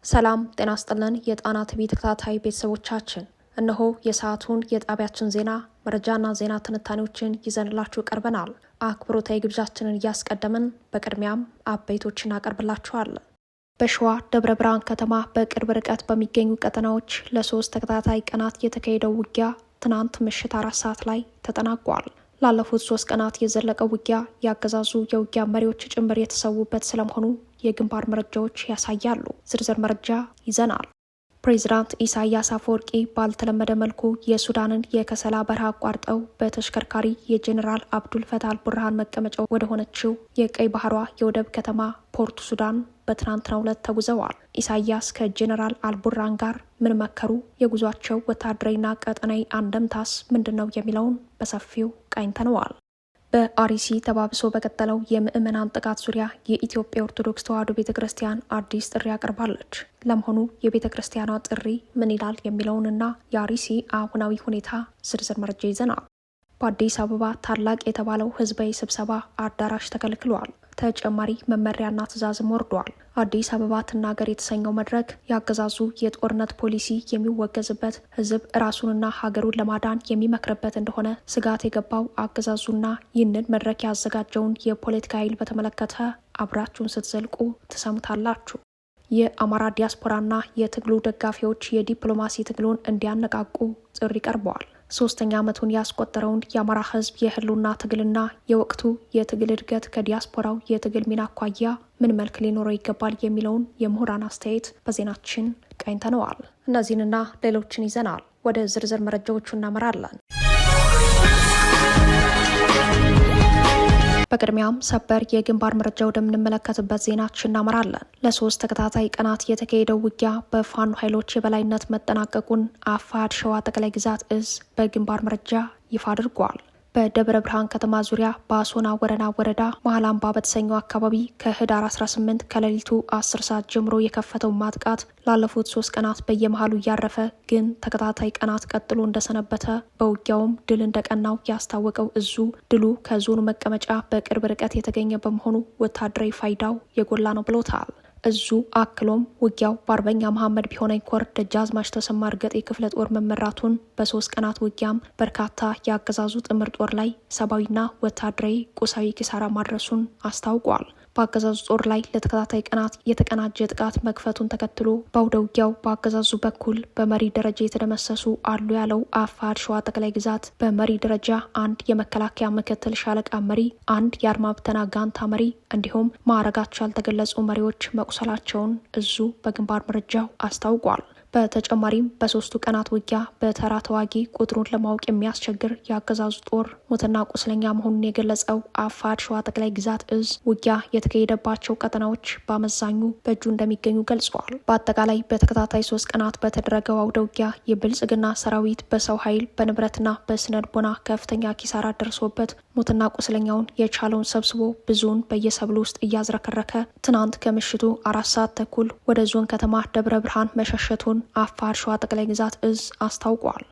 ሰላም ጤና ይስጥልን የጣና ቲቪ ተከታታይ ቤተሰቦቻችን፣ እነሆ የሰዓቱን የጣቢያችን ዜና መረጃና ዜና ትንታኔዎችን ይዘንላችሁ ቀርበናል። አክብሮታዊ ግብዣችንን እያስቀደምን በቅድሚያም አበይቶችን አቀርብላችኋለን። በሸዋ ደብረ ብርሃን ከተማ በቅርብ ርቀት በሚገኙ ቀጠናዎች ለ3 ተከታታይ ቀናት የተካሄደው ውጊያ ትናንት ምሽት 4 ሰዓት ላይ ተጠናቋል። ላለፉት 3 ቀናት የዘለቀው ውጊያ ያገዛዙ የውጊያ መሪዎች ጭምር የተሰዉበት ስለመሆኑ የግንባር መረጃዎች ያሳያሉ። ዝርዝር መረጃ ይዘናል። ፕሬዚዳንት ኢሳያስ አፈወርቂ ባልተለመደ መልኩ የሱዳንን የከሰላ በረሃ አቋርጠው በተሽከርካሪ የጄኔራል አብዱል ፈታህ አልቡርሃን መቀመጫው ወደ ሆነችው የቀይ ባህሯ የወደብ ከተማ ፖርት ሱዳን በትናንትናው ዕለት ተጉዘዋል። ኢሳያስ ከጄኔራል አልቡርሃን ጋር ምን መከሩ? የጉዟቸው ወታደራዊና ቀጠናዊ አንደምታስ ምንድን ነው የሚለውን በሰፊው ቃኝተነዋል። በአርሲ ተባብሶ በቀጠለው የምዕመናን ጥቃት ዙሪያ የኢትዮጵያ ኦርቶዶክስ ተዋሕዶ ቤተ ክርስቲያን አዲስ ጥሪ አቅርባለች። ለመሆኑ የቤተ ክርስቲያኗ ጥሪ ምን ይላል የሚለውንና የአርሲ አሁናዊ ሁኔታ ዝርዝር መረጃ ይዘናል። በአዲስ አበባ ታላቅ የተባለው ህዝባዊ ስብሰባ አዳራሽ ተከልክሏል። ተጨማሪ መመሪያና ትዕዛዝም ወርዷል። አዲስ አበባ ትናገር የተሰኘው መድረክ ያገዛዙ የጦርነት ፖሊሲ የሚወገዝበት፣ ህዝብ ራሱንና ሀገሩን ለማዳን የሚመክርበት እንደሆነ ስጋት የገባው አገዛዙና ይህንን መድረክ ያዘጋጀውን የፖለቲካ ኃይል በተመለከተ አብራችሁን ስትዘልቁ ትሰሙታላችሁ። የአማራ ዲያስፖራና የትግሉ ደጋፊዎች የዲፕሎማሲ ትግሉን እንዲያነቃቁ ጥሪ ቀርበዋል። 3ኛ ዓመቱን ያስቆጠረውን የአማራ ህዝብ የህልውና ትግልና የወቅቱ የትግል እድገት ከዲያስፖራው የትግል ሚና አኳያ ምን መልክ ሊኖረው ይገባል የሚለውን የምሁራን አስተያየት በዜናችን ቃኝተነዋል። እነዚህንና ሌሎችን ይዘናል። ወደ ዝርዝር መረጃዎቹ እናመራለን። በቅድሚያም ሰበር የግንባር መረጃ ወደምንመለከትበት ዜናችን እናመራለን። ለ3 ተከታታይ ቀናት የተካሄደው ውጊያ በፋኖ ኃይሎች የበላይነት መጠናቀቁን አፋሕድ ሸዋ ጠቅላይ ግዛት እዝ በግንባር መረጃ ይፋ አድርጓል። በደብረ ብርሃን ከተማ ዙሪያ በአሶና ወረና ወረዳ መሀል አምባ በተሰኘው አካባቢ ከህዳር 18 ከሌሊቱ 10 ሰዓት ጀምሮ የከፈተው ማጥቃት ላለፉት 3 ቀናት በየመሃሉ እያረፈ ግን ተከታታይ ቀናት ቀጥሎ እንደሰነበተ በውጊያውም ድል እንደቀናው ያስታወቀው እዙ ድሉ ከዞኑ መቀመጫ በቅርብ ርቀት የተገኘ በመሆኑ ወታደራዊ ፋይዳው የጎላ ነው ብሎታል። እዙ አክሎም ውጊያው በአርበኛ መሐመድ ቢሆነኝ ኮር ደጃዝማች ተሰማ እርገጤ ክፍለ ጦር መመራቱን በ3 ቀናት ውጊያም በርካታ የአገዛዙ ጥምር ጦር ላይ ሰብአዊና ወታደራዊ ቁሳዊ ኪሳራ ማድረሱን አስታውቋል። በአገዛዙ ጦር ላይ ለተከታታይ ቀናት የተቀናጀ ጥቃት መክፈቱን ተከትሎ በአውደ ውጊያው በአገዛዙ በኩል በመሪ ደረጃ የተደመሰሱ አሉ ያለው አፋሕድ ሸዋ ጠቅላይ ግዛት በመሪ ደረጃ 1 የመከላከያ ምክትል ሻለቃ መሪ፣ 1 የአድማ ብተና ጋንታ መሪ እንዲሁም ማዕረጋቸው ያልተገለጹ መሪዎች መቁሰላቸውን እዙ በግንባር መረጃው አስታውቋል። በተጨማሪም በ3ቱ ቀናት ውጊያ በተራ ተዋጊ ቁጥሩን ለማወቅ የሚያስቸግር የአገዛዙ ጦር ሞትና ቁስለኛ መሆኑን የገለጸው አፋሕድ ሸዋ ጠቅላይ ግዛት እዝ ውጊያ የተካሄደባቸው ቀጠናዎች በአመዛኙ በእጁ እንደሚገኙ ገልጸዋል። በአጠቃላይ በተከታታይ 3 ቀናት በተደረገው አውደ ውጊያ የብልጽግና ሰራዊት በሰው ኃይል በንብረትና በስነ ልቦና ከፍተኛ ኪሳራ ደርሶበት ሞትና ቁስለኛውን የቻለውን ሰብስቦ ብዙውን በየሰብሉ ውስጥ እያዝረከረከ ትናንት ከምሽቱ 4 ሰዓት ተኩል ወደ ዞን ከተማ ደብረ ብርሃን መሸሸቱን አፋሕድ ሸዋ ጠቅላይ ግዛት እዝ አስታውቋል።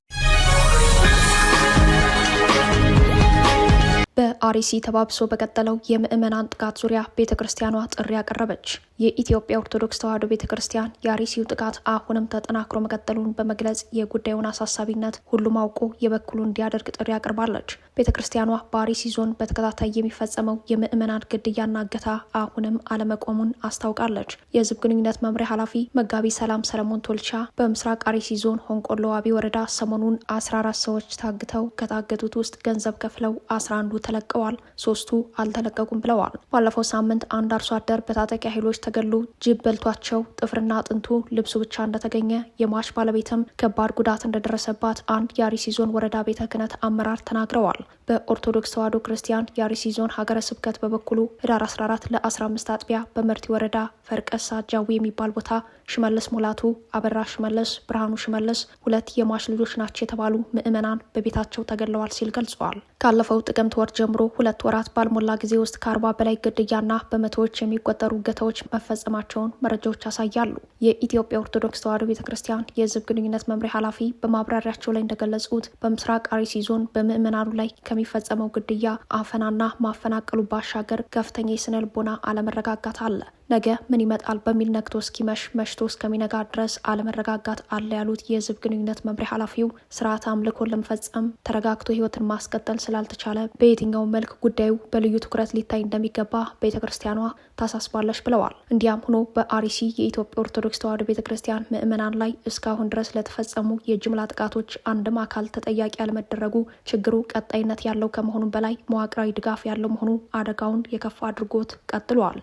በአርሲ ተባብሶ በቀጠለው የምዕመናን ጥቃት ዙሪያ ቤተ ክርስቲያኗ ጥሪ ያቀረበች። የኢትዮጵያ ኦርቶዶክስ ተዋሕዶ ቤተ ክርስቲያን የአርሲው ጥቃት አሁንም ተጠናክሮ መቀጠሉን በመግለጽ የጉዳዩን አሳሳቢነት ሁሉም አውቆ የበኩሉን እንዲያደርግ ጥሪ አቅርባለች። ቤተ ክርስቲያኗ በአርሲ ዞን በተከታታይ የሚፈጸመው የምዕመናን ግድያና እገታ አሁንም አለመቆሙን አስታውቃለች። የሕዝብ ግንኙነት መምሪያ ኃላፊ መጋቢ ሰላም ሰለሞን ቶልቻ በምስራቅ አርሲ ዞን ሆንቆሎ ዋቢ ወረዳ ሰሞኑን 14 ሰዎች ታግተው ከታገቱት ውስጥ ገንዘብ ከፍለው 11 ተለቀዋል፣ 3ቱ አልተለቀቁም ብለዋል። ባለፈው ሳምንት አንድ አርሶ አደር በታጣቂ ኃይሎች ተገሎ ጅብ በልቷቸው ጥፍርና አጥንቱ ልብሱ ብቻ እንደተገኘ፣ የሟች ባለቤትም ከባድ ጉዳት እንደደረሰባት አንድ የአርሲ ዞን ወረዳ ቤተ ክህነት አመራር ተናግረዋል። በኦርቶዶክስ ተዋሕዶ ክርስቲያን የአርሲ ዞን ሀገረ ስብከት በበኩሉ ህዳር 14 ለ15 አጥቢያ በመርቲ ወረዳ ፈርቀሳ ጃዊ የሚባል ቦታ ሽመልስ ሙላቱ፣ አበራ ሽመልስ፣ ብርሃኑ ሽመልስ 2 የሟች ልጆች ናቸው የተባሉ ምዕመናን በቤታቸው ተገለዋል ሲል ገልጸዋል። ካለፈው ጥቅምት ወር ጀምሮ 2 ወራት ባልሞላ ጊዜ ውስጥ ከ40 በላይ ግድያና በመቶዎች የሚቆጠሩ እገታዎች መፈጸማቸውን መረጃዎች ያሳያሉ። የኢትዮጵያ ኦርቶዶክስ ተዋሕዶ ቤተ ክርስቲያን የሕዝብ ግንኙነት መምሪያ ኃላፊ በማብራሪያቸው ላይ እንደገለጹት በምስራቅ አርሲ ዞን በምዕመናኑ ላይ ከሚፈጸመው ግድያ፣ አፈናና ማፈናቀሉ ባሻገር ከፍተኛ የስነ ልቦና አለመረጋጋት አለ። ነገ ምን ይመጣል በሚል ነግቶ እስኪመሽ መሽቶ እስከሚነጋ ድረስ አለመረጋጋት አለ ያሉት የህዝብ ግንኙነት መምሪያ ኃላፊው ስርዓት አምልኮን ለመፈጸም ተረጋግቶ ህይወትን ማስቀጠል ስላልተቻለ በየትኛው መልክ ጉዳዩ በልዩ ትኩረት ሊታይ እንደሚገባ ቤተ ክርስቲያኗ ታሳስባለች ብለዋል። እንዲያም ሆኖ በአርሲ የኢትዮጵያ ኦርቶዶክስ ተዋሕዶ ቤተ ክርስቲያን ምዕመናን ላይ እስካሁን ድረስ ለተፈጸሙ የጅምላ ጥቃቶች አንድም አካል ተጠያቂ ያለመደረጉ ችግሩ ቀጣይነት ያለው ከመሆኑም በላይ መዋቅራዊ ድጋፍ ያለው መሆኑ አደጋውን የከፋ አድርጎት ቀጥሏል።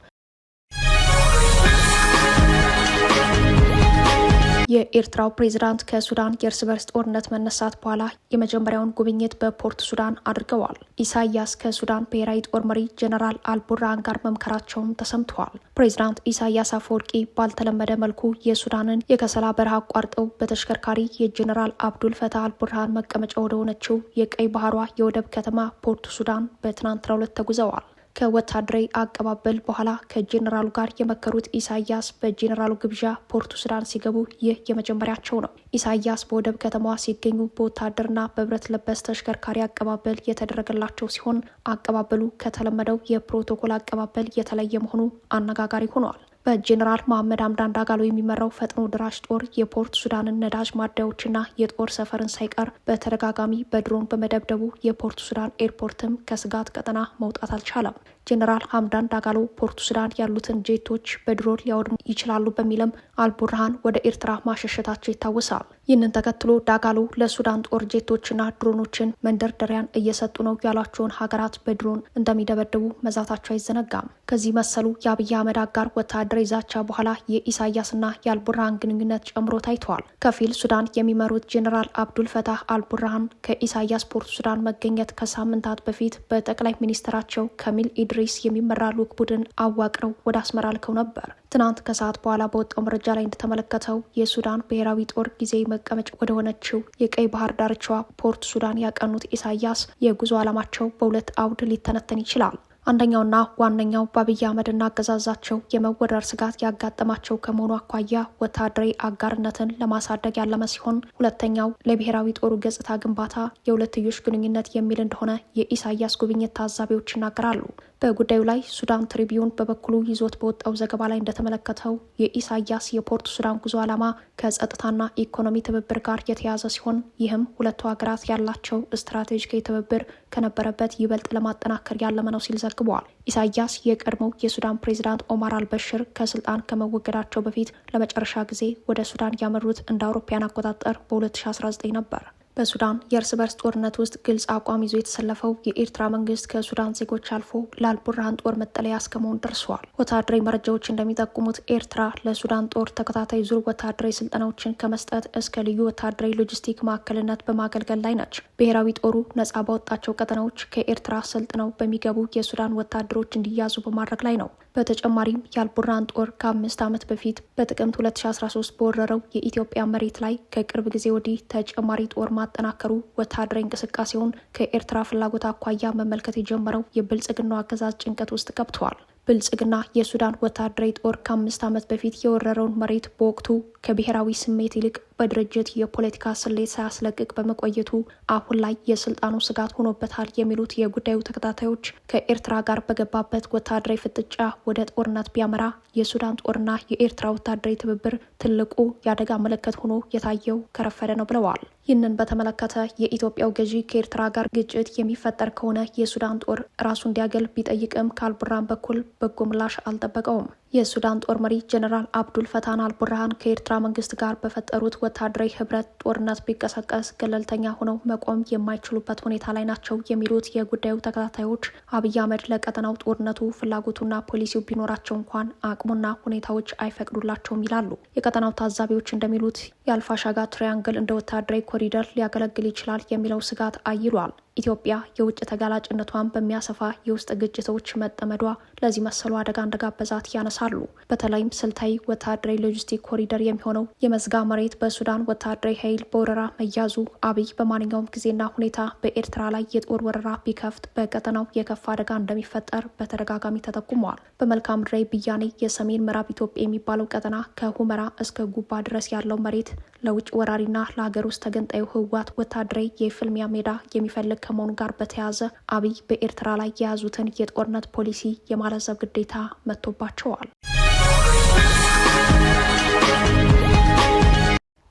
የኤርትራው ፕሬዝዳንት ከሱዳን የእርስ በርስ ጦርነት መነሳት በኋላ የመጀመሪያውን ጉብኝት በፖርት ሱዳን አድርገዋል። ኢሳያስ ከሱዳን ብሔራዊ ጦር መሪ ጀነራል አልቡርሃን ጋር መምከራቸውም ተሰምተዋል። ፕሬዝዳንት ኢሳያስ አፈወርቂ ባልተለመደ መልኩ የሱዳንን የከሰላ በረሃ አቋርጠው በተሽከርካሪ የጀነራል አብዱል ፈታህ አልቡርሃን መቀመጫ ወደሆነችው የቀይ ባህሯ የወደብ ከተማ ፖርት ሱዳን በትናንትናው ዕለት ተጉዘዋል። ከወታደራዊ አቀባበል በኋላ ከጄኔራሉ ጋር የመከሩት ኢሳያስ በጄኔራሉ ግብዣ ፖርቱ ሱዳን ሲገቡ ይህ የመጀመሪያቸው ነው። ኢሳያስ በወደብ ከተማዋ ሲገኙ በወታደርና በብረት ለበስ ተሽከርካሪ አቀባበል የተደረገላቸው ሲሆን አቀባበሉ ከተለመደው የፕሮቶኮል አቀባበል የተለየ መሆኑ አነጋጋሪ ሆኗል። በጄኔራል መሐመድ ሐምዳን ዳጋሎ የሚመራው ፈጥኖ ድራሽ ጦር የፖርት ሱዳንን ነዳጅ ማደያዎችና የጦር ሰፈርን ሳይቀር በተደጋጋሚ በድሮን በመደብደቡ የፖርት ሱዳን ኤርፖርትም ከስጋት ቀጠና መውጣት አልቻለም። ጄኔራል ሐምዳን ዳጋሎ ፖርት ሱዳን ያሉትን ጄቶች በድሮን ሊያወድሙ ይችላሉ በሚልም አልቡርሃን ወደ ኤርትራ ማሸሸታቸው ይታወሳል። ይህንን ተከትሎ ዳጋሎ ለሱዳን ጦር ጄቶችና ድሮኖችን መንደርደሪያን እየሰጡ ነው ያሏቸውን ሀገራት በድሮን እንደሚደበድቡ መዛታቸው አይዘነጋም። ከዚህ መሰሉ የአብይ አህመድ አጋር ወታደራዊ ዛቻ በኋላ የኢሳያስና የአልቡርሃን ግንኙነት ጨምሮ ታይተዋል። ከፊል ሱዳን የሚመሩት ጄኔራል አብዱል ፈታህ አልቡርሃን ከኢሳያስ ፖርት ሱዳን መገኘት ከሳምንታት በፊት በጠቅላይ ሚኒስትራቸው ከሚል ኢድሪስ የሚመራ ልዑክ ቡድን አዋቅረው ወደ አስመራ ልከው ነበር። ትናንት ከሰዓት በኋላ በወጣው መረጃ ላይ እንደተመለከተው የሱዳን ብሔራዊ ጦር ጊዜያዊ መቀመጫ ወደሆነችው የቀይ ባህር ዳርቻዋ ፖርት ሱዳን ያቀኑት ኢሳያስ የጉዞ ዓላማቸው በሁለት አውድ ሊተነተን ይችላል። አንደኛውና ዋነኛው በአብይ አህመድና አገዛዛቸው የመወረር ስጋት ያጋጠማቸው ከመሆኑ አኳያ ወታደራዊ አጋርነትን ለማሳደግ ያለመ ሲሆን፣ ሁለተኛው ለብሔራዊ ጦሩ ገጽታ ግንባታ የሁለትዮሽ ግንኙነት የሚል እንደሆነ የኢሳያስ ጉብኝት ታዛቢዎች ይናገራሉ። በጉዳዩ ላይ ሱዳን ትሪቢዩን በበኩሉ ይዞት በወጣው ዘገባ ላይ እንደተመለከተው የኢሳያስ የፖርት ሱዳን ጉዞ ዓላማ ከጸጥታና ኢኮኖሚ ትብብር ጋር የተያዘ ሲሆን ይህም ሁለቱ ሀገራት ያላቸው ስትራቴጂካዊ ትብብር ከነበረበት ይበልጥ ለማጠናከር ያለመ ነው ሲል ዘግበዋል። ኢሳያስ የቀድሞው የሱዳን ፕሬዝዳንት ኦማር አልበሽር ከስልጣን ከመወገዳቸው በፊት ለመጨረሻ ጊዜ ወደ ሱዳን ያመሩት እንደ አውሮፓውያን አቆጣጠር በ2019 ነበር። በሱዳን የእርስ በርስ ጦርነት ውስጥ ግልጽ አቋም ይዞ የተሰለፈው የኤርትራ መንግስት ከሱዳን ዜጎች አልፎ ለአልቡርሃን ጦር መጠለያ እስከመሆን ደርሰዋል። ወታደራዊ መረጃዎች እንደሚጠቁሙት ኤርትራ ለሱዳን ጦር ተከታታይ ዙር ወታደራዊ ስልጠናዎችን ከመስጠት እስከ ልዩ ወታደራዊ ሎጂስቲክ ማዕከልነት በማገልገል ላይ ነች። ብሔራዊ ጦሩ ነጻ ባወጣቸው ቀጠናዎች ከኤርትራ ሰልጥነው በሚገቡ የሱዳን ወታደሮች እንዲያዙ በማድረግ ላይ ነው። በተጨማሪም የአልቡርሃን ጦር ከ5 ዓመት በፊት በጥቅምት 2013 በወረረው የኢትዮጵያ መሬት ላይ ከቅርብ ጊዜ ወዲህ ተጨማሪ ጦር ማጠናከሩ ወታደራዊ እንቅስቃሴውን ከኤርትራ ፍላጎት አኳያ መመልከት የጀመረው የብልጽግናው አገዛዝ ጭንቀት ውስጥ ገብተዋል። ብልጽግና የሱዳን ወታደራዊ ጦር ከ5 ዓመት በፊት የወረረውን መሬት በወቅቱ ከብሔራዊ ስሜት ይልቅ በድርጅት የፖለቲካ ስሌት ሳያስለቅቅ በመቆየቱ አሁን ላይ የስልጣኑ ስጋት ሆኖበታል የሚሉት የጉዳዩ ተከታታዮች ከኤርትራ ጋር በገባበት ወታደራዊ ፍጥጫ ወደ ጦርነት ቢያመራ የሱዳን ጦርና የኤርትራ ወታደራዊ ትብብር ትልቁ የአደጋ ምልክት ሆኖ የታየው ከረፈደ ነው ብለዋል። ይህንን በተመለከተ የኢትዮጵያው ገዢ ከኤርትራ ጋር ግጭት የሚፈጠር ከሆነ የሱዳን ጦር ራሱ እንዲያገል ቢጠይቅም ከአልቡርሃን በኩል በጎ ምላሽ አልጠበቀውም። የሱዳን ጦር መሪ ጀነራል አብዱል ፈታህ አልቡርሃን ከኤርትራ መንግስት ጋር በፈጠሩት ወታደራዊ ህብረት ጦርነት ቢቀሰቀስ ገለልተኛ ሆነው መቆም የማይችሉበት ሁኔታ ላይ ናቸው የሚሉት የጉዳዩ ተከታታዮች አብይ አህመድ ለቀጠናው ጦርነቱ ፍላጎቱና ፖሊሲው ቢኖራቸው እንኳን አቅሙና ሁኔታዎች አይፈቅዱላቸውም ይላሉ። የቀጠናው ታዛቢዎች እንደሚሉት የአልፋሻጋ ትሪያንግል እንደ ወታደራዊ ኮሪደር ሊያገለግል ይችላል የሚለው ስጋት አይሏል። ኢትዮጵያ የውጭ ተጋላጭነቷን በሚያሰፋ የውስጥ ግጭቶች መጠመዷ ለዚህ መሰሉ አደጋ እንደጋበዛት ያነሳሉ። በተለይም ስልታዊ ወታደራዊ ሎጂስቲክ ኮሪደር የሚሆነው የመዝጋ መሬት በሱዳን ወታደራዊ ኃይል በወረራ መያዙ አብይ በማንኛውም ጊዜና ሁኔታ በኤርትራ ላይ የጦር ወረራ ቢከፍት በቀጠናው የከፋ አደጋ እንደሚፈጠር በተደጋጋሚ ተጠቁመዋል። በመልክዓ ምድራዊ ብያኔ የሰሜን ምዕራብ ኢትዮጵያ የሚባለው ቀጠና ከሁመራ እስከ ጉባ ድረስ ያለው መሬት ለውጭ ወራሪና ለሀገር ውስጥ ተገንጣዩ ህወሓት ወታደራዊ የፍልሚያ ሜዳ የሚፈልግ ከመሆኑ ጋር በተያያዘ አብይ በኤርትራ ላይ የያዙትን የጦርነት ፖሊሲ የማለዘብ ግዴታ መጥቶባቸዋል።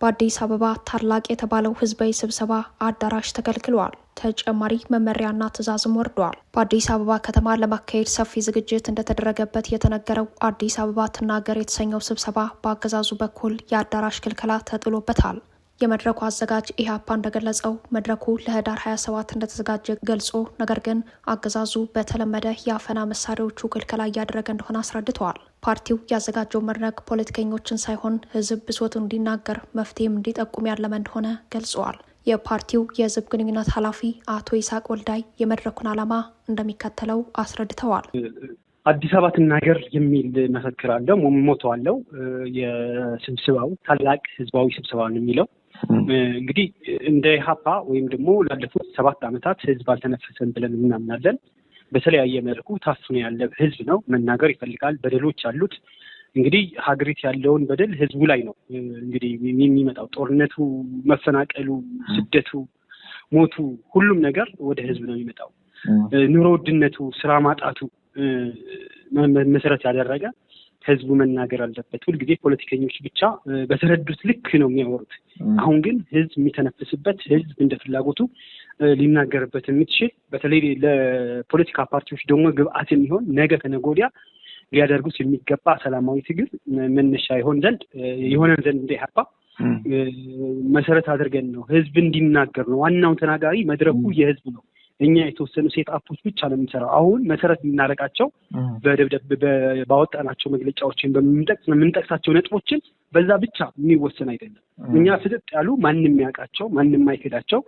በአዲስ አበባ ታላቅ የተባለው ህዝባዊ ስብሰባ አዳራሽ ተከልክሏል። ተጨማሪ መመሪያና ትዕዛዝም ወርዷል። በአዲስ አበባ ከተማ ለማካሄድ ሰፊ ዝግጅት እንደተደረገበት የተነገረው አዲስ አበባ ትናገር የተሰኘው ስብሰባ በአገዛዙ በኩል የአዳራሽ ክልከላ ተጥሎበታል። የመድረኩ አዘጋጅ ኢህአፓ እንደገለጸው መድረኩ ለህዳር 27 እንደተዘጋጀ ገልጾ ነገር ግን አገዛዙ በተለመደ የአፈና መሳሪያዎቹ ክልከላ እያደረገ እንደሆነ አስረድተዋል። ፓርቲው ያዘጋጀው መድረክ ፖለቲከኞችን ሳይሆን ህዝብ ብሶቱን እንዲናገር መፍትሄም እንዲጠቁም ያለመ እንደሆነ ገልጸዋል። የፓርቲው የህዝብ ግንኙነት ኃላፊ አቶ ይስሐቅ ወልዳይ የመድረኩን ዓላማ እንደሚከተለው አስረድተዋል። አዲስ አበባ ትናገር የሚል መፈክር አለው፣ ሞቶ አለው። የስብሰባው ታላቅ ህዝባዊ ስብሰባ ነው የሚለው። እንግዲህ እንደ ኢህአፓ ወይም ደግሞ ላለፉት 7 ዓመታት ህዝብ አልተነፈሰም ብለን እናምናለን። በተለያየ መልኩ ታፍኖ ያለ ህዝብ ነው። መናገር ይፈልጋል። በደሎች አሉት። እንግዲህ ሀገሪቱ ያለውን በደል ህዝቡ ላይ ነው እንግዲህ የሚመጣው። ጦርነቱ፣ መፈናቀሉ፣ ስደቱ፣ ሞቱ፣ ሁሉም ነገር ወደ ህዝብ ነው የሚመጣው። ኑሮ ውድነቱ፣ ስራ ማጣቱ መሰረት ያደረገ ህዝቡ መናገር አለበት። ሁልጊዜ ፖለቲከኞች ብቻ በተረዱት ልክ ነው የሚያወሩት። አሁን ግን ህዝብ የሚተነፍስበት፣ ህዝብ እንደ ፍላጎቱ ሊናገርበት የሚችል በተለይ ለፖለቲካ ፓርቲዎች ደግሞ ግብአት የሚሆን ነገ ከነገ ወዲያ ሊያደርጉት የሚገባ ሰላማዊ ትግል መነሻ የሆነን ዘንድ እንደ ኢህአፓ መሰረት አድርገን ነው ህዝብ እንዲናገር ነው። ዋናው ተናጋሪ መድረኩ የህዝብ ነው። እኛ የተወሰኑ ሴት አፖች ብቻ ነው የምንሰራው። አሁን መሰረት የምናደርጋቸው ባወጣናቸው መግለጫዎችን በምንጠቅሳቸው ነጥቦችን በዛ ብቻ የሚወሰን አይደለም። እኛ ፍጥጥ ያሉ ማንም ያውቃቸው ማንም አይከዳቸው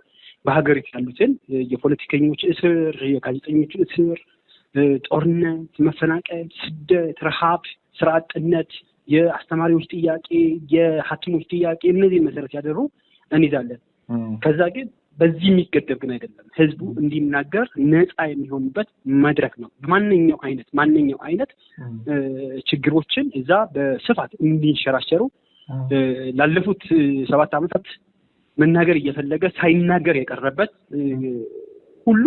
በሀገሪቱ ያሉትን የፖለቲከኞች እስር፣ የጋዜጠኞች እስር፣ ጦርነት፣ መፈናቀል፣ ስደት፣ ረሃብ፣ ስራ አጥነት፣ የአስተማሪዎች ጥያቄ፣ የሐኪሞች ጥያቄ እነዚህ መሰረት ያደሩ እንይዛለን። ከዛ ግን በዚህ የሚገደብ ግን አይደለም። ህዝቡ እንዲናገር ነፃ የሚሆንበት መድረክ ነው። ማንኛው አይነት ችግሮችን እዛ በስፋት እንዲንሸራሸሩ ላለፉት 7 ዓመታት መናገር እየፈለገ ሳይናገር የቀረበት ሁሉ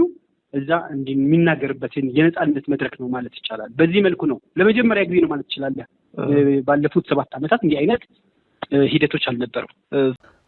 እዛ የሚናገርበትን የነፃነት መድረክ ነው ማለት ይቻላል። በዚህ መልኩ ነው ለመጀመሪያ ጊዜ ነው ማለት ይችላል። ባለፉት 7 ዓመታት እንዲህ አይነት ሂደቶች አልነበሩም።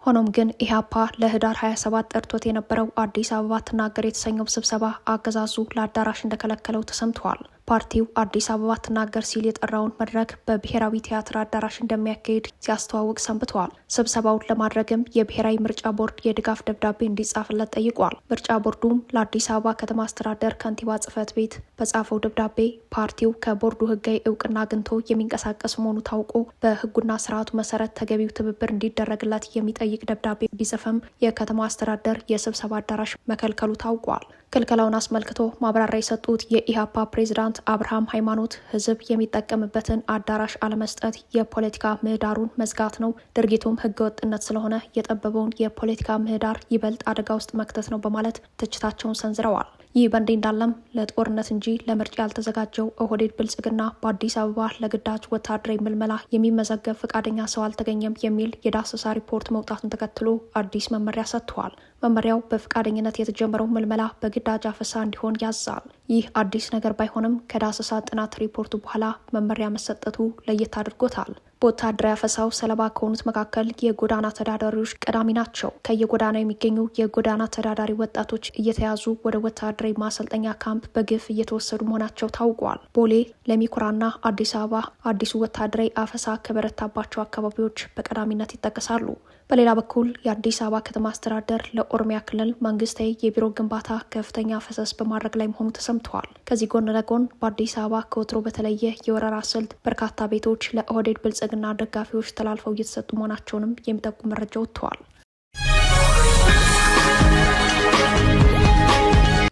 ሆኖም ግን ኢህአፓ ለህዳር 27 ጠርቶት የነበረው አዲስ አበባ ትናገር የተሰኘው ስብሰባ አገዛዙ ለአዳራሽ እንደከለከለው ተሰምቷል። ፓርቲው አዲስ አበባ ትናገር ሲል የጠራውን መድረክ በብሔራዊ ቲያትር አዳራሽ እንደሚያካሄድ ሲያስተዋውቅ ሰንብተዋል። ስብሰባውን ለማድረግም የብሔራዊ ምርጫ ቦርድ የድጋፍ ደብዳቤ እንዲጻፍለት ጠይቋል። ምርጫ ቦርዱም ለአዲስ አበባ ከተማ አስተዳደር ከንቲባ ጽሕፈት ቤት በጻፈው ደብዳቤ ፓርቲው ከቦርዱ ህጋዊ እውቅና አግኝቶ የሚንቀሳቀስ መሆኑ ታውቆ በህጉና ስርዓቱ መሰረት ተገቢው ትብብር እንዲደረግለት የሚጠይቅ ደብዳቤ ቢጽፍም የከተማ አስተዳደር የስብሰባ አዳራሽ መከልከሉ ታውቋል። ክልከላውን አስመልክቶ ማብራሪያ የሰጡት የኢህአፓ ፕሬዝዳንት አብርሃም ሃይማኖት ህዝብ የሚጠቀምበትን አዳራሽ አለመስጠት የፖለቲካ ምህዳሩን መዝጋት ነው፣ ድርጊቱም ህገወጥነት ስለሆነ የጠበበውን የፖለቲካ ምህዳር ይበልጥ አደጋ ውስጥ መክተት ነው በማለት ትችታቸውን ሰንዝረዋል። ይህ በእንዲህ እንዳለም ለጦርነት እንጂ ለምርጫ ያልተዘጋጀው ኦህዴድ ብልጽግና በአዲስ አበባ ለግዳጅ ወታደራዊ ምልመላ የሚመዘገብ ፈቃደኛ ሰው አልተገኘም የሚል የዳሰሳ ሪፖርት መውጣቱን ተከትሎ አዲስ መመሪያ ሰጥቷል። መመሪያው በፈቃደኝነት የተጀመረው ምልመላ በግዳጅ አፈሳ እንዲሆን ያዛል። ይህ አዲስ ነገር ባይሆንም ከዳሰሳ ጥናት ሪፖርቱ በኋላ መመሪያ መሰጠቱ ለየት አድርጎታል። በወታደራዊ አፈሳው ሰለባ ከሆኑት መካከል የጎዳና ተዳዳሪዎች ቀዳሚ ናቸው። ከየጎዳና የሚገኙ የጎዳና ተዳዳሪ ወጣቶች እየተያዙ ወደ ወታደራዊ ማሰልጠኛ ካምፕ በግፍ እየተወሰዱ መሆናቸው ታውቋል። ቦሌ፣ ለሚኩራና አዲስ አበባ አዲሱ ወታደራዊ አፈሳ ከበረታባቸው አካባቢዎች በቀዳሚነት ይጠቀሳሉ። በሌላ በኩል የአዲስ አበባ ከተማ አስተዳደር ለኦሮሚያ ክልል መንግስታዊ የቢሮ ግንባታ ከፍተኛ ፈሰስ በማድረግ ላይ መሆኑ ተሰምተዋል። ከዚህ ጎን ለጎን በአዲስ አበባ ከወትሮ በተለየ የወረራ ስልት በርካታ ቤቶች ለኦህዴድ ብልጽግና ደጋፊዎች ተላልፈው እየተሰጡ መሆናቸውንም የሚጠቁም መረጃ ወጥተዋል።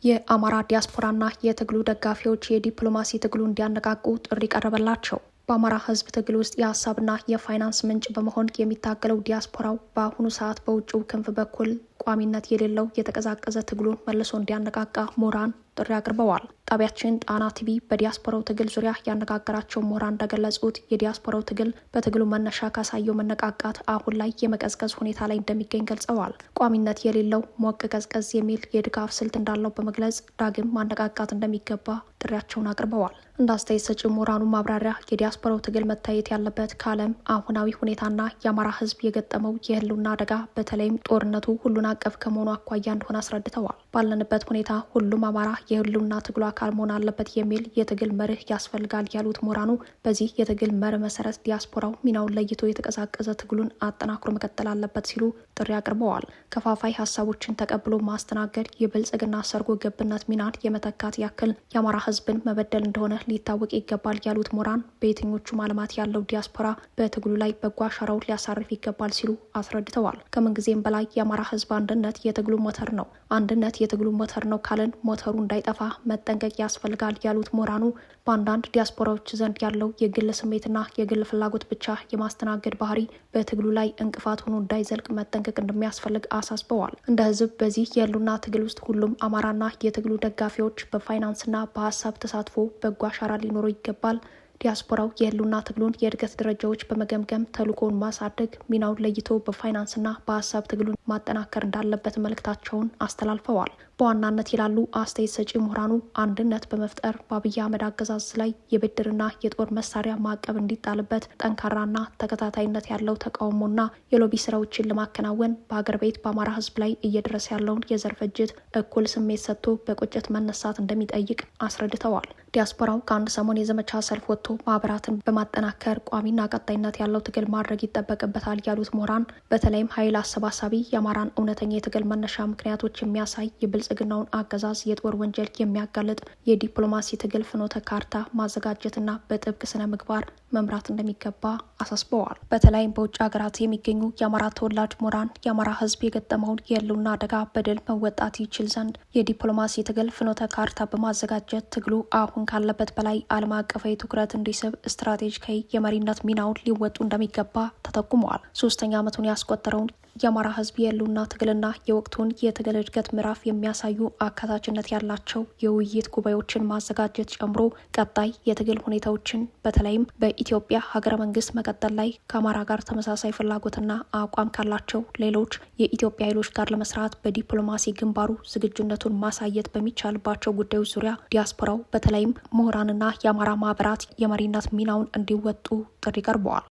የአማራ ዲያስፖራና የትግሉ ደጋፊዎች የዲፕሎማሲ ትግሉ እንዲያነቃቁ ጥሪ ቀረበላቸው። በአማራ ህዝብ ትግል ውስጥ የሀሳብና የፋይናንስ ምንጭ በመሆን የሚታገለው ዲያስፖራው በአሁኑ ሰዓት በውጭው ክንፍ በኩል ቋሚነት የሌለው የተቀዛቀዘ ትግሉን መልሶ እንዲያነቃቃ ምሁራን፣ ጥሪ አቅርበዋል። ጣቢያችን ጣና ቲቪ በዲያስፖራው ትግል ዙሪያ ያነጋገራቸው ምሁራን እንደገለጹት የዲያስፖራው ትግል በትግሉ መነሻ ካሳየው መነቃቃት አሁን ላይ የመቀዝቀዝ ሁኔታ ላይ እንደሚገኝ ገልጸዋል። ቋሚነት የሌለው ሞቅ ቀዝቀዝ የሚል የድጋፍ ስልት እንዳለው በመግለጽ ዳግም ማነቃቃት እንደሚገባ ጥሪያቸውን አቅርበዋል። እንደ አስተያየት ሰጪ ምሁራኑ ማብራሪያ የዲያስፖራው ትግል መታየት ያለበት ከዓለም አሁናዊ ሁኔታና የአማራ ሕዝብ የገጠመው የህልውና አደጋ በተለይም ጦርነቱ ሁሉን አቀፍ ከመሆኑ አኳያ እንደሆነ አስረድተዋል። ባለንበት ሁኔታ ሁሉም አማራ የህልውና ትግሉ አካል መሆን አለበት የሚል የትግል መርህ ያስፈልጋል ያሉት ምሁራኑ በዚህ የትግል መርህ መሰረት ዲያስፖራው ሚናውን ለይቶ የተቀዛቀዘ ትግሉን አጠናክሮ መቀጠል አለበት ሲሉ ጥሪ አቅርበዋል። ከፋፋይ ሀሳቦችን ተቀብሎ ማስተናገድ የብልጽግና ሰርጎ ገብነት ሚናን የመተካት ያክል የአማራ ሕዝብን መበደል እንደሆነ ሊታወቅ ይገባል ያሉት ምሁራን በየትኞቹም ዓለማት ያለው ዲያስፖራ በትግሉ ላይ በጎ አሻራውን ሊያሳርፍ ይገባል ሲሉ አስረድተዋል። ከምንጊዜም በላይ የአማራ ሕዝብ አንድነት የትግሉ ሞተር ነው። አንድነት የትግሉ ሞተር ነው ካልን ሞተሩ እንዳይጠፋ መጠንቀቅ ያስፈልጋል ያሉት ምሁራኑ በአንዳንድ ዲያስፖራዎች ዘንድ ያለው የግል ስሜትና የግል ፍላጎት ብቻ የማስተናገድ ባህሪ በትግሉ ላይ እንቅፋት ሆኖ እንዳይዘልቅ መጠንቀቅ እንደሚያስፈልግ አሳስበዋል። እንደ ህዝብ በዚህ የህልውና ትግል ውስጥ ሁሉም አማራና የትግሉ ደጋፊዎች በፋይናንስና በሀሳብ ተሳትፎ በጎ አሻራ ሊኖረው ይገባል። ዲያስፖራው የህልውና ትግሉን የእድገት ደረጃዎች በመገምገም ተልዕኮውን ማሳደግ ሚናውን ለይቶ በፋይናንስና በሀሳብ ትግሉን ማጠናከር እንዳለበት መልእክታቸውን አስተላልፈዋል። በዋናነት ይላሉ አስተያየት ሰጪ ምሁራኑ አንድነት በመፍጠር በአብይ አህመድ አገዛዝ ላይ የብድርና የጦር መሳሪያ ማዕቀብ እንዲጣልበት ጠንካራና ተከታታይነት ያለው ተቃውሞና የሎቢ ስራዎችን ለማከናወን በሀገር ቤት በአማራ ህዝብ ላይ እየደረሰ ያለውን የዘር ፍጅት እኩል ስሜት ሰጥቶ በቁጭት መነሳት እንደሚጠይቅ አስረድተዋል። ዲያስፖራው ከአንድ ሰሞን የዘመቻ ሰልፍ ወጥቶ ማህበራትን በማጠናከር ቋሚና ቀጣይነት ያለው ትግል ማድረግ ይጠበቅበታል ያሉት ምሁራን በተለይም ኃይል አሰባሳቢ የአማራን እውነተኛ የትግል መነሻ ምክንያቶች የሚያሳይ የብልጽግናውን አገዛዝ የጦር ወንጀል የሚያጋልጥ የዲፕሎማሲ ትግል ፍኖተ ካርታ ማዘጋጀትና በጥብቅ ስነ ምግባር መምራት እንደሚገባ አሳስበዋል። በተለይም በውጭ ሀገራት የሚገኙ የአማራ ተወላጅ ምሁራን የአማራ ህዝብ የገጠመውን የህልውና አደጋ በድል መወጣት ይችል ዘንድ የዲፕሎማሲ ትግል ፍኖተ ካርታ በማዘጋጀት ትግሉ አሁን ካለበት በላይ ዓለም አቀፋዊ ትኩረት እንዲስብ ስትራቴጂካዊ የመሪነት ሚናውን ሊወጡ እንደሚገባ ተጠቁመዋል። 3ኛ ዓመቱን ያስቆጠረውን የአማራ ህዝብ የህልውና ትግልና የወቅቱን የትግል እድገት ምዕራፍ የሚያሳዩ አካታችነት ያላቸው የውይይት ጉባኤዎችን ማዘጋጀት ጨምሮ ቀጣይ የትግል ሁኔታዎችን በተለይም በኢትዮጵያ ሀገረ መንግስት መቀጠል ላይ ከአማራ ጋር ተመሳሳይ ፍላጎትና አቋም ካላቸው ሌሎች የኢትዮጵያ ኃይሎች ጋር ለመስራት በዲፕሎማሲ ግንባሩ ዝግጁነቱን ማሳየት በሚቻልባቸው ጉዳዮች ዙሪያ ዲያስፖራው በተለይም ምሁራንና የአማራ ማህበራት የመሪነት ሚናውን እንዲወጡ ጥሪ ቀርበዋል።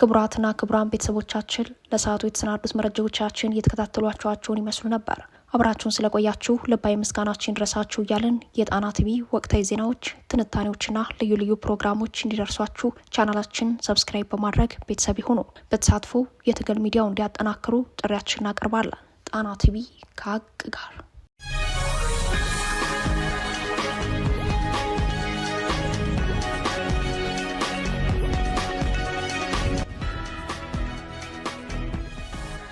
ክቡራትና ክቡራን ቤተሰቦቻችን ለሰዓቱ የተሰናዱት መረጃዎቻችን እየተከታተሏቸዋቸውን ይመስሉ ነበር። አብራችሁን ስለቆያችሁ ልባዊ ምስጋናችን ድረሳችሁ እያልን የጣና ቲቪ ወቅታዊ ዜናዎች፣ ትንታኔዎችና ልዩ ልዩ ፕሮግራሞች እንዲደርሷችሁ ቻናላችን ሰብስክራይብ በማድረግ ቤተሰብ ይሁኑ። በተሳትፎ የትግል ሚዲያው እንዲያጠናክሩ ጥሪያችን እናቀርባለን። ጣና ቲቪ ከሀቅ ጋር